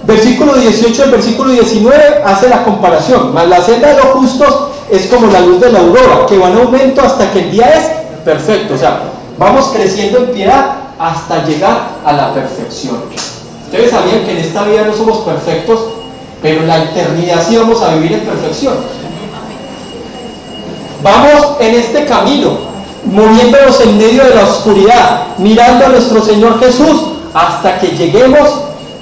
Speaker 2: versículo 18 al versículo 19 hace la comparación. Mas la senda de los justos es como la luz de la aurora, que va en aumento hasta que el día es perfecto. O sea, vamos creciendo en piedad hasta llegar a la perfección. Ustedes sabían que en esta vida no somos perfectos, pero en la eternidad sí vamos a vivir en perfección. Vamos en este camino, moviéndonos en medio de la oscuridad, mirando a nuestro Señor Jesús hasta que lleguemos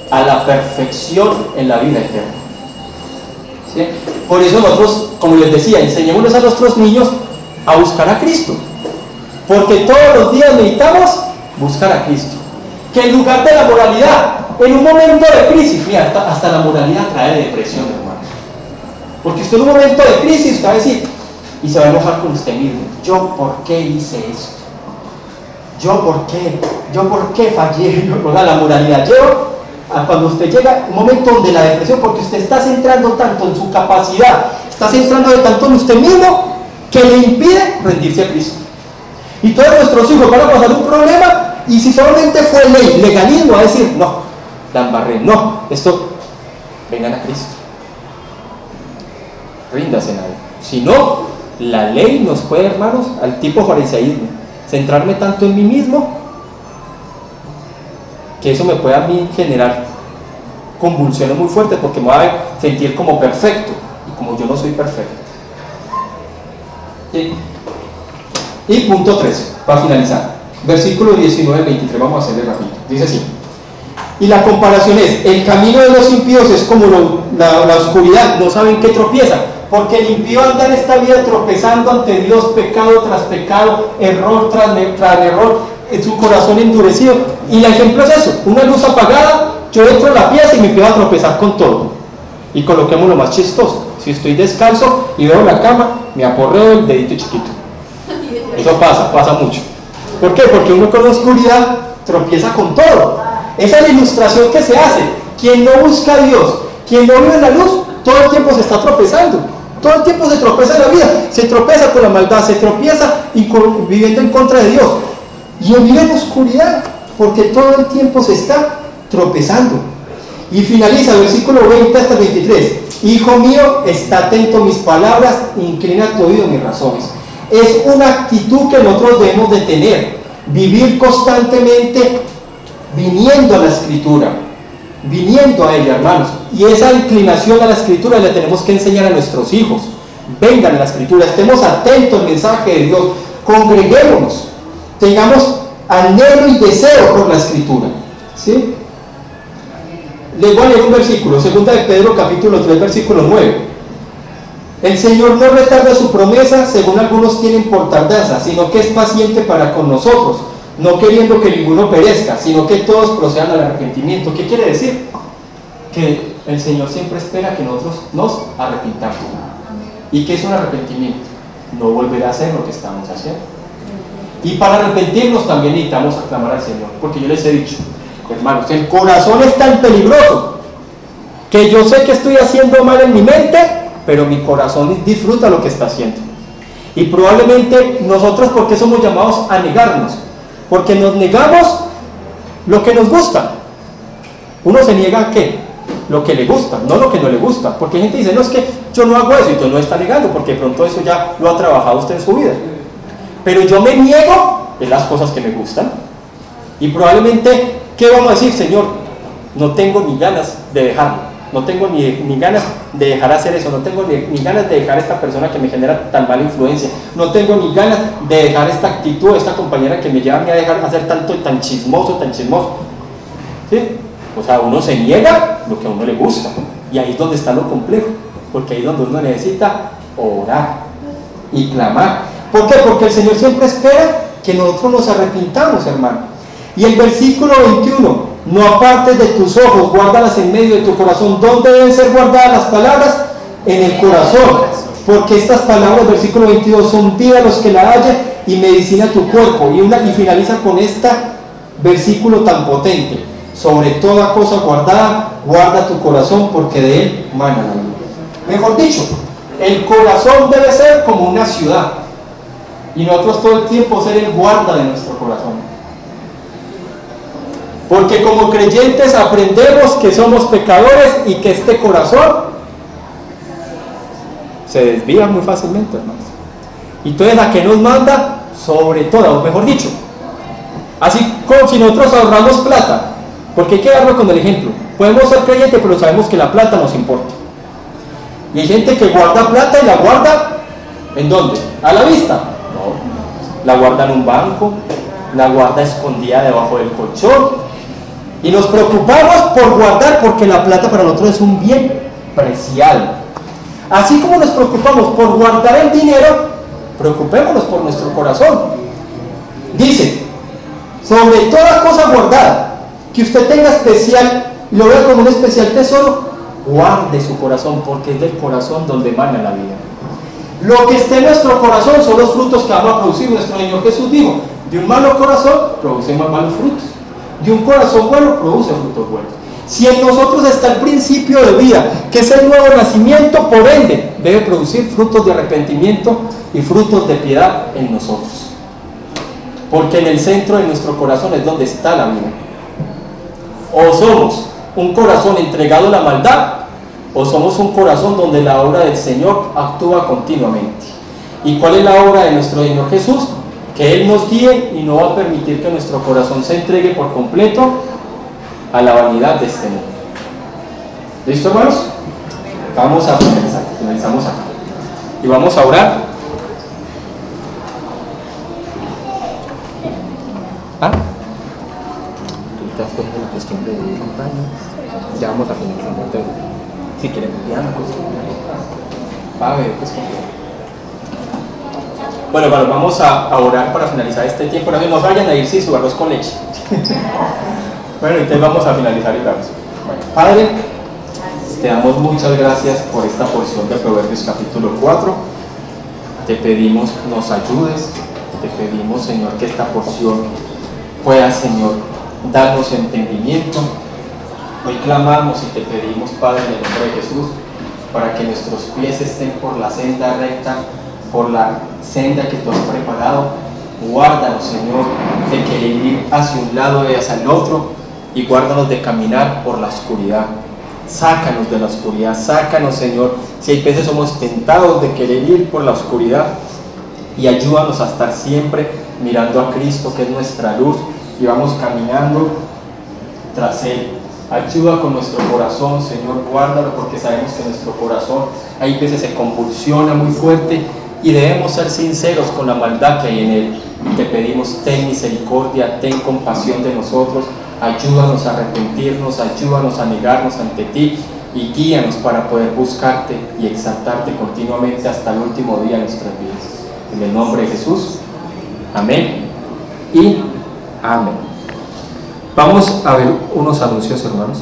Speaker 2: a la perfección en la vida eterna. ¿Sí? Por eso nosotros, como les decía, enseñémonos a nuestros niños a buscar a Cristo, porque todos los días necesitamos buscar a Cristo. Que en lugar de la moralidad, en un momento de crisis, mira, hasta la moralidad trae depresión, hermano. Porque usted en un momento de crisis usted va a decir, y se va a enojar con usted mismo, ¿yo por qué hice esto? ¿Yo por qué fallé? O sea, la moralidad lleva a cuando usted llega a un momento donde la depresión, porque usted está centrando tanto en su capacidad, está centrando tanto en usted mismo, que le impide rendirse a Cristo. Y todos nuestros hijos van a pasar un problema, y si solamente fue ley, legalismo, va a decir, no, la embarré, no, esto, vengan a Cristo. Ríndase a Él. Si no, la ley nos puede, hermanos, al tipo fariseísmo, centrarme tanto en mí mismo, que eso me puede a mí generar convulsiones muy fuertes, porque me va a sentir como perfecto, y como yo no soy perfecto. ¿Sí? Y punto 13, para finalizar, versículo 19-23, vamos a hacerle rápido, dice así: y la comparación es, el camino de los impíos es como la oscuridad, no saben qué tropiezan, porque el impío anda en esta vida tropezando ante Dios, pecado tras pecado, error tras error, en su corazón endurecido. Y el ejemplo es eso, una luz apagada, yo entro en la pieza y me empiezo a tropezar con todo. Y coloquemos lo más chistoso, si estoy descalzo y veo la cama, me aporreo el dedito chiquito. Eso pasa mucho. ¿Por qué? Porque uno con la oscuridad tropieza con todo. Esa es la ilustración que se hace. Quien no busca a Dios, quien no vive en la luz, todo el tiempo se está tropezando. Todo el tiempo se tropieza en la vida. Se tropieza con la maldad, se tropieza viviendo en contra de Dios. Y vive en oscuridad, porque todo el tiempo se está tropezando. Y finaliza, versículo 20 hasta 23. Hijo mío, está atento a mis palabras, inclina tu oído a mis razones. Es una actitud que nosotros debemos de tener. Vivir constantemente viniendo a la Escritura, viniendo a ella, hermanos. Y esa inclinación a la Escritura la tenemos que enseñar a nuestros hijos. Vengan a la Escritura, estemos atentos al mensaje de Dios, congreguémonos, tengamos anhelo y deseo por la Escritura. ¿Sí? Les voy a leer un versículo, 2 de Pedro capítulo 3, versículo 9. El Señor no retarda su promesa, según algunos tienen por tardanza, sino que es paciente para con nosotros, no queriendo que ninguno perezca, sino que todos procedan al arrepentimiento. ¿Qué quiere decir? Que el Señor siempre espera que nosotros nos arrepintamos. ¿Y qué es un arrepentimiento? No volver a hacer lo que estamos haciendo. Y para arrepentirnos también necesitamos aclamar al Señor, porque yo les he dicho, hermanos, el corazón es tan peligroso que yo sé que estoy haciendo mal en mi mente, pero mi corazón disfruta lo que está haciendo. Y probablemente nosotros, ¿por qué somos llamados a negarnos? Porque nos negamos lo que nos gusta. Uno se niega a ¿qué? Lo que le gusta, no lo que no le gusta. Porque hay gente que dice, no, es que yo no hago eso, y entonces no está negando, porque de pronto eso ya lo ha trabajado usted en su vida. Pero yo me niego en las cosas que me gustan. Y probablemente, ¿qué vamos a decir? Señor, no tengo ni ganas de dejarlo. No tengo ni ganas de dejar hacer eso, no tengo ni ganas de dejar a esta persona que me genera tan mala influencia, no tengo ni ganas de dejar esta actitud, esta compañera que me lleva a dejar hacer tanto, tan chismoso. ¿Sí? O sea, uno se niega lo que a uno le gusta, y ahí es donde está lo complejo, porque ahí es donde uno necesita orar y clamar. ¿Por qué? Porque el Señor siempre espera que nosotros nos arrepintamos, hermano. Y el versículo 21, no apartes de tus ojos, guárdalas en medio de tu corazón. ¿Dónde deben ser guardadas las palabras? En el corazón, porque estas palabras, versículo 22, son vida a los que la hallan y medicina a tu cuerpo. Y finaliza con este versículo tan potente: sobre toda cosa guardada, guarda tu corazón, porque de él mana la vida. Mejor dicho, el corazón debe ser como una ciudad, y nosotros todo el tiempo ser el guarda de nuestro corazón. Porque como creyentes aprendemos que somos pecadores y que este corazón se desvía muy fácilmente, hermanos. Y entonces, ¿a qué nos manda? Sobre todo, o mejor dicho, así como si nosotros ahorramos plata, porque hay que darlo con el ejemplo. Podemos ser creyentes, pero sabemos que la plata nos importa. Y hay gente que guarda plata y la guarda, ¿en dónde? ¿A la vista? No, la guarda en un banco, la guarda escondida debajo del colchón. Y nos preocupamos por guardar, porque la plata para nosotros es un bien preciado. Así como nos preocupamos por guardar el dinero, preocupémonos por nuestro corazón. Dice, sobre toda cosa guardada, que usted tenga especial, lo vea como un especial tesoro, guarde su corazón, porque es del corazón donde emana la vida. Lo que esté en nuestro corazón son los frutos que vamos a producir. Nuestro Señor Jesús dijo, de un malo corazón producimos malos frutos, de un corazón bueno produce frutos buenos. Si en nosotros está el principio de vida, que es el nuevo nacimiento, por ende debe producir frutos de arrepentimiento y frutos de piedad en nosotros, porque en el centro de nuestro corazón es donde está la vida. O somos un corazón entregado a la maldad, o somos un corazón donde la obra del Señor actúa continuamente. ¿Y cuál es la obra de nuestro Señor Jesús? Que Él nos guíe y no va a permitir que nuestro corazón se entregue por completo a la vanidad de este mundo. ¿Listo, hermanos? Vamos a finalizar, finalizamos acá. Y vamos a orar. ¿Ah?
Speaker 3: Tú estás cogiendo la cuestión de campaña. Ya vamos a finalizar. Si quieren, ya la cuestión.
Speaker 2: Bueno, vamos a orar para finalizar este tiempo. No nos vayan a ir sin su arroz con leche. Bueno, entonces vamos a finalizar el verso. Bueno, Padre, te damos muchas gracias por esta porción de Proverbios capítulo 4. Te pedimos nos ayudes. Te pedimos, Señor, que esta porción pueda, Señor, darnos entendimiento. Hoy clamamos y te pedimos, Padre, en el nombre de Jesús, para que nuestros pies estén por la senda recta, por la senda que tú has preparado. Guárdanos, Señor, de querer ir hacia un lado y hacia el otro, y guárdanos de caminar por la oscuridad. Sácanos de la oscuridad, sácanos, Señor, si hay veces somos tentados de querer ir por la oscuridad, y ayúdanos a estar siempre mirando a Cristo, que es nuestra luz, y vamos caminando tras Él. Ayuda con nuestro corazón, Señor, guárdalo, porque sabemos que nuestro corazón hay veces se convulsiona muy fuerte y debemos ser sinceros con la maldad que hay en él. Te pedimos, ten misericordia, ten compasión de nosotros, ayúdanos a arrepentirnos, ayúdanos a negarnos ante ti y guíanos para poder buscarte y exaltarte continuamente hasta el último día de nuestras vidas. En el nombre de Jesús, amén y amén. Vamos a ver unos anuncios, hermanos.